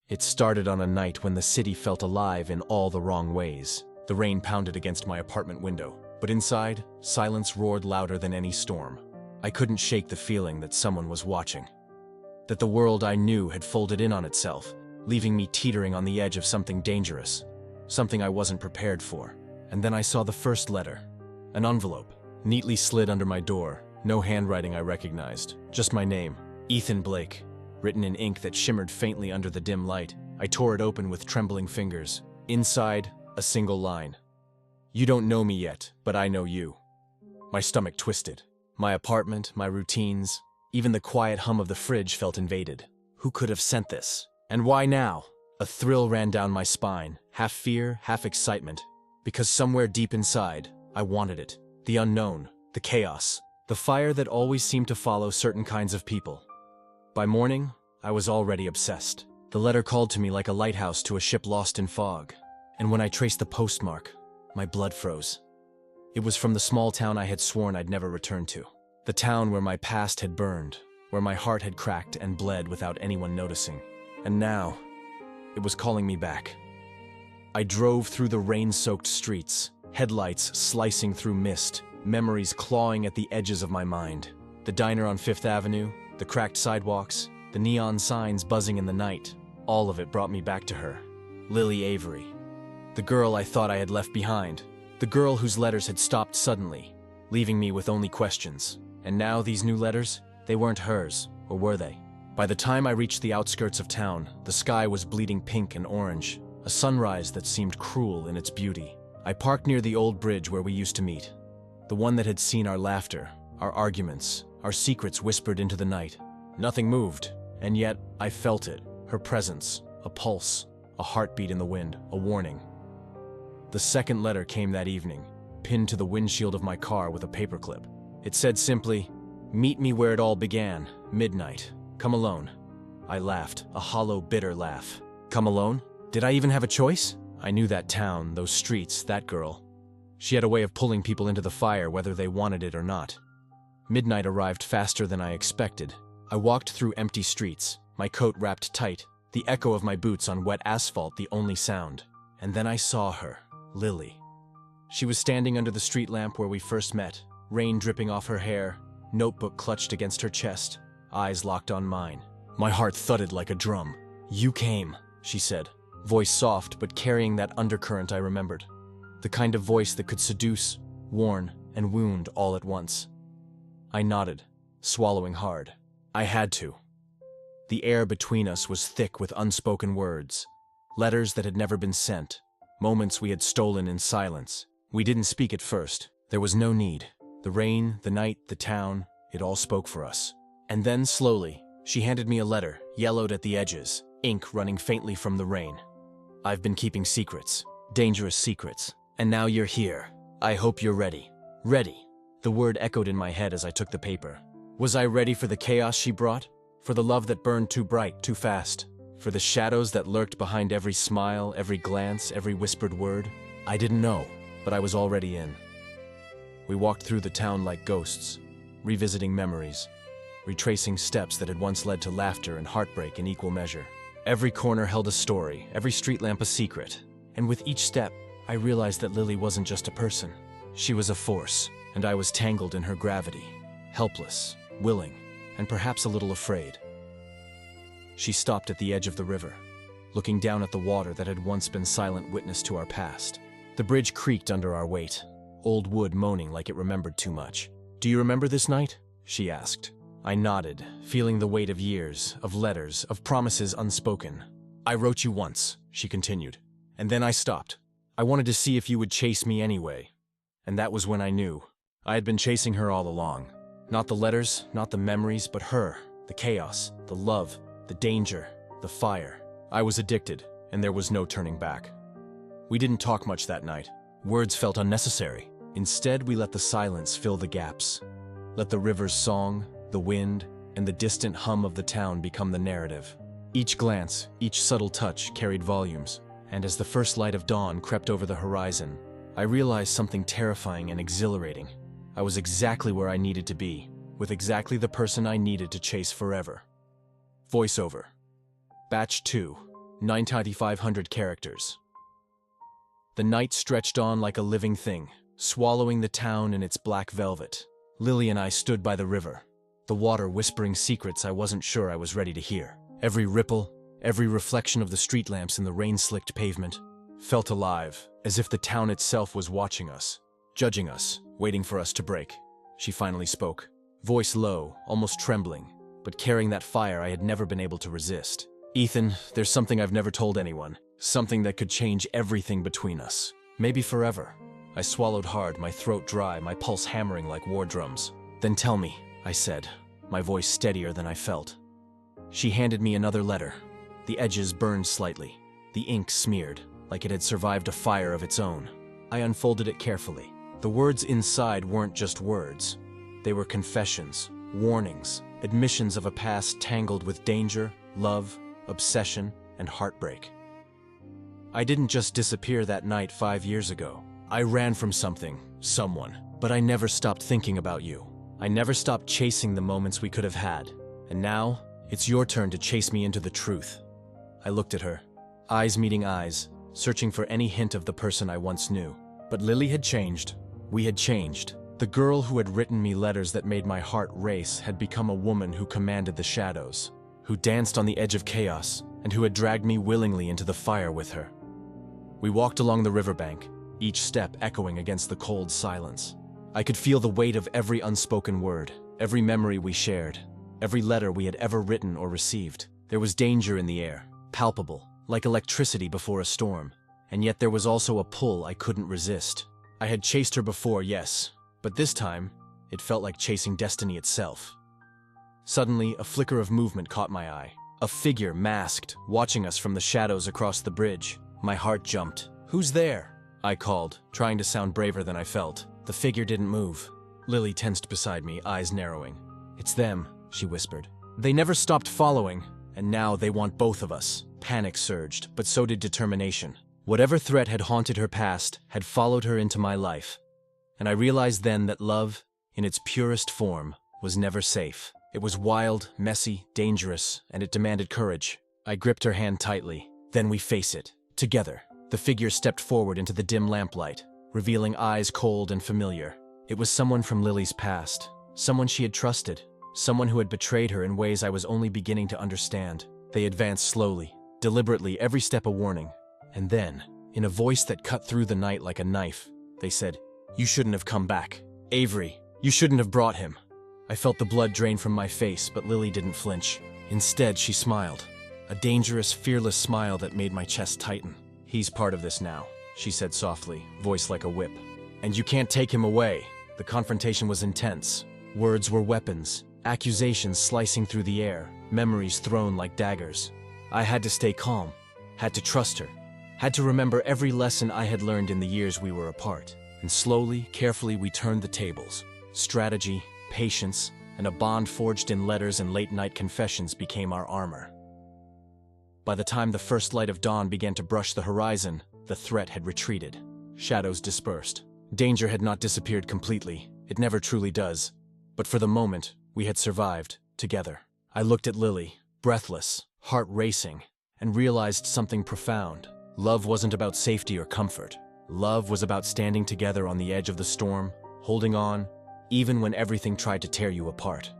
It started on a night when the city felt alive in all the wrong ways. The rain pounded against my apartment window, but inside, silence roared louder than any storm. I couldn't shake the feeling that someone was watching. That the world I knew had folded in on itself, leaving me teetering on the edge of something dangerous. Something I wasn't prepared for. And then I saw the first letter. An envelope, neatly slid under my door. No handwriting I recognized, just my name, Ethan Blake, written in ink that shimmered faintly under the dim light. I tore it open with trembling fingers. Inside, a single line. "You don't know me yet, but I know you." My stomach twisted. My apartment, my routines, even the quiet hum of the fridge felt invaded. Who could have sent this? And why now? A thrill ran down my spine, half fear, half excitement, because somewhere deep inside, I wanted it. The unknown, the chaos, the fire that always seemed to follow certain kinds of people. By morning, I was already obsessed. The letter called to me like a lighthouse to a ship lost in fog. And when I traced the postmark, my blood froze. It was from the small town I had sworn I'd never return to. The town where my past had burned, where my heart had cracked and bled without anyone noticing. And now, it was calling me back. I drove through the rain-soaked streets, headlights slicing through mist, memories clawing at the edges of my mind. The diner on Fifth Avenue, the cracked sidewalks, the neon signs buzzing in the night, all of it brought me back to her. Lily Avery. The girl I thought I had left behind. The girl whose letters had stopped suddenly, leaving me with only questions. And now these new letters, they weren't hers, or were they? By the time I reached the outskirts of town, the sky was bleeding pink and orange, a sunrise that seemed cruel in its beauty. I parked near the old bridge where we used to meet, the one that had seen our laughter, our arguments, our secrets whispered into the night. Nothing moved, and yet I felt it, her presence, a pulse, a heartbeat in the wind, a warning. The second letter came that evening, pinned to the windshield of my car with a paperclip. It said simply, "Meet me where it all began, midnight. Come alone." I laughed, a hollow, bitter laugh. Come alone? Did I even have a choice? I knew that town, those streets, that girl. She had a way of pulling people into the fire whether they wanted it or not. Midnight arrived faster than I expected. I walked through empty streets, my coat wrapped tight, the echo of my boots on wet asphalt the only sound. And then I saw her, Lily. She was standing under the street lamp where we first met, rain dripping off her hair, notebook clutched against her chest, eyes locked on mine. My heart thudded like a drum. "You came," she said, voice soft but carrying that undercurrent I remembered. The kind of voice that could seduce, warn, and wound all at once. I nodded, swallowing hard. I had to. The air between us was thick with unspoken words, letters that had never been sent, moments we had stolen in silence. We didn't speak at first. There was no need. The rain, the night, the town, it all spoke for us. And then, slowly, she handed me a letter, yellowed at the edges, ink running faintly from the rain. "I've been keeping secrets, dangerous secrets, and now you're here. I hope you're ready." Ready. The word echoed in my head as I took the paper. Was I ready for the chaos she brought? For the love that burned too bright, too fast? For the shadows that lurked behind every smile, every glance, every whispered word? I didn't know, but I was already in. We walked through the town like ghosts, revisiting memories, retracing steps that had once led to laughter and heartbreak in equal measure. Every corner held a story, every street lamp a secret. And with each step, I realized that Lily wasn't just a person. She was a force, and I was tangled in her gravity, helpless, willing, and perhaps a little afraid. She stopped at the edge of the river, looking down at the water that had once been silent witness to our past. The bridge creaked under our weight, old wood moaning like it remembered too much. "Do you remember this night?" she asked. I nodded, feeling the weight of years, of letters, of promises unspoken. "I wrote you once," she continued, "and then I stopped. I wanted to see if you would chase me anyway. And that was when I knew. I had been chasing her all along. Not the letters, not the memories, but her, the chaos, the love, the danger, the fire. I was addicted, and there was no turning back." We didn't talk much that night. Words felt unnecessary. Instead, we let the silence fill the gaps. Let the river's song, the wind, and the distant hum of the town become the narrative. Each glance, each subtle touch carried volumes, and as the first light of dawn crept over the horizon, I realized something terrifying and exhilarating. I was exactly where I needed to be, with exactly the person I needed to chase forever. Voiceover. Batch 2. 9,500 characters. The night stretched on like a living thing, swallowing the town in its black velvet. Lily and I stood by the river, the water whispering secrets I wasn't sure I was ready to hear. Every ripple, every reflection of the street lamps in the rain-slicked pavement felt alive, as if the town itself was watching us, judging us, waiting for us to break. She finally spoke, voice low, almost trembling, but carrying that fire I had never been able to resist. "Ethan, there's something I've never told anyone, something that could change everything between us. Maybe forever." I swallowed hard, my throat dry, my pulse hammering like war drums. "Then tell me," I said, my voice steadier than I felt. She handed me another letter. The edges burned slightly, the ink smeared, like it had survived a fire of its own. I unfolded it carefully. The words inside weren't just words. They were confessions, warnings, admissions of a past tangled with danger, love, obsession, and heartbreak. I didn't just disappear that night 5 years ago. I ran from something, someone, but I never stopped thinking about you. I never stopped chasing the moments we could have had. And now, it's your turn to chase me into the truth. I looked at her, eyes meeting eyes, searching for any hint of the person I once knew. But Lily had changed. We had changed. The girl who had written me letters that made my heart race had become a woman who commanded the shadows, who danced on the edge of chaos, and who had dragged me willingly into the fire with her. We walked along the riverbank, each step echoing against the cold silence. I could feel the weight of every unspoken word, every memory we shared, every letter we had ever written or received. There was danger in the air, palpable, like electricity before a storm, and yet there was also a pull I couldn't resist. I had chased her before, yes, but this time, it felt like chasing destiny itself. Suddenly, a flicker of movement caught my eye. A figure masked, watching us from the shadows across the bridge. My heart jumped. "Who's there?" I called, trying to sound braver than I felt. The figure didn't move. Lily tensed beside me, eyes narrowing. "It's them," she whispered. "They never stopped following, and now they want both of us." Panic surged, but so did determination. Whatever threat had haunted her past had followed her into my life. And I realized then that love, in its purest form, was never safe. It was wild, messy, dangerous, and it demanded courage. I gripped her hand tightly. "Then we face it. Together." The figure stepped forward into the dim lamplight, revealing eyes cold and familiar. It was someone from Lily's past, someone she had trusted, someone who had betrayed her in ways I was only beginning to understand. They advanced slowly, deliberately, every step a warning. And then, in a voice that cut through the night like a knife, they said, "You shouldn't have come back. Avery, you shouldn't have brought him." I felt the blood drain from my face, but Lily didn't flinch. Instead, she smiled, a dangerous, fearless smile that made my chest tighten. "He's part of this now," she said softly, voice like a whip. "And you can't take him away." The confrontation was intense. Words were weapons, accusations slicing through the air, memories thrown like daggers. I had to stay calm, had to trust her, had to remember every lesson I had learned in the years we were apart. And slowly, carefully, we turned the tables. Strategy, patience, and a bond forged in letters and late-night confessions became our armor. By the time the first light of dawn began to brush the horizon, the threat had retreated. Shadows dispersed. Danger had not disappeared completely. It never truly does. But for the moment, we had survived, together. I looked at Lily, breathless, heart racing, and realized something profound. Love wasn't about safety or comfort. Love was about standing together on the edge of the storm, holding on, even when everything tried to tear you apart.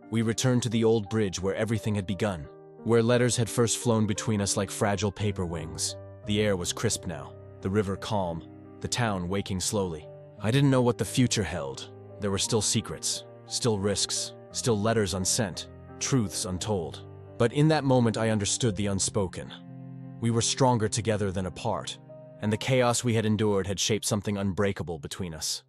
We returned to the old bridge where everything had begun, where letters had first flown between us like fragile paper wings. The air was crisp now, the river calm, the town waking slowly. I didn't know what the future held. There were still secrets, still risks, still letters unsent, truths untold. But in that moment I understood the unspoken. We were stronger together than apart, and the chaos we had endured had shaped something unbreakable between us.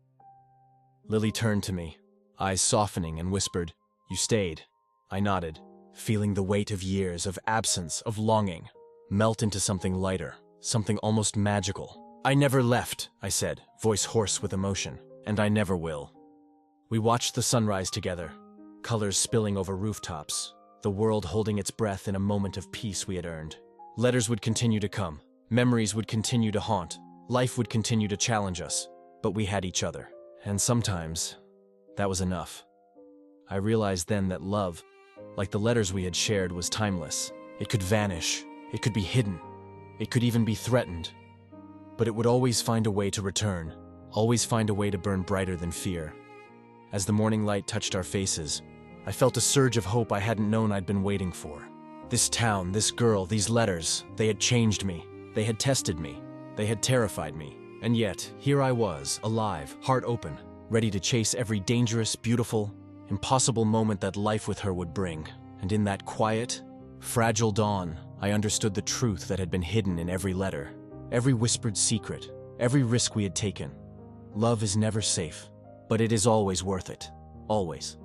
Lily turned to me, eyes softening, and whispered, "You stayed." I nodded, feeling the weight of years, of absence, of longing, melt into something lighter, something almost magical. "I never left," I said, voice hoarse with emotion, "and I never will." We watched the sunrise together, colors spilling over rooftops, the world holding its breath in a moment of peace we had earned. Letters would continue to come, memories would continue to haunt, life would continue to challenge us, but we had each other. And sometimes, that was enough. I realized then that love, like the letters we had shared, was timeless. It could vanish, It could be hidden. It could even be threatened. But it would always find a way to return, always find a way to burn brighter than fear. As the morning light touched our faces, I felt a surge of hope I hadn't known I'd been waiting for. This town, this girl, these letters, they had changed me. They had tested me. They had terrified me. And yet, here I was, alive, heart open, ready to chase every dangerous, beautiful, impossible moment that life with her would bring. And in that quiet, fragile dawn, I understood the truth that had been hidden in every letter, every whispered secret, every risk we had taken. Love is never safe, but it is always worth it. Always.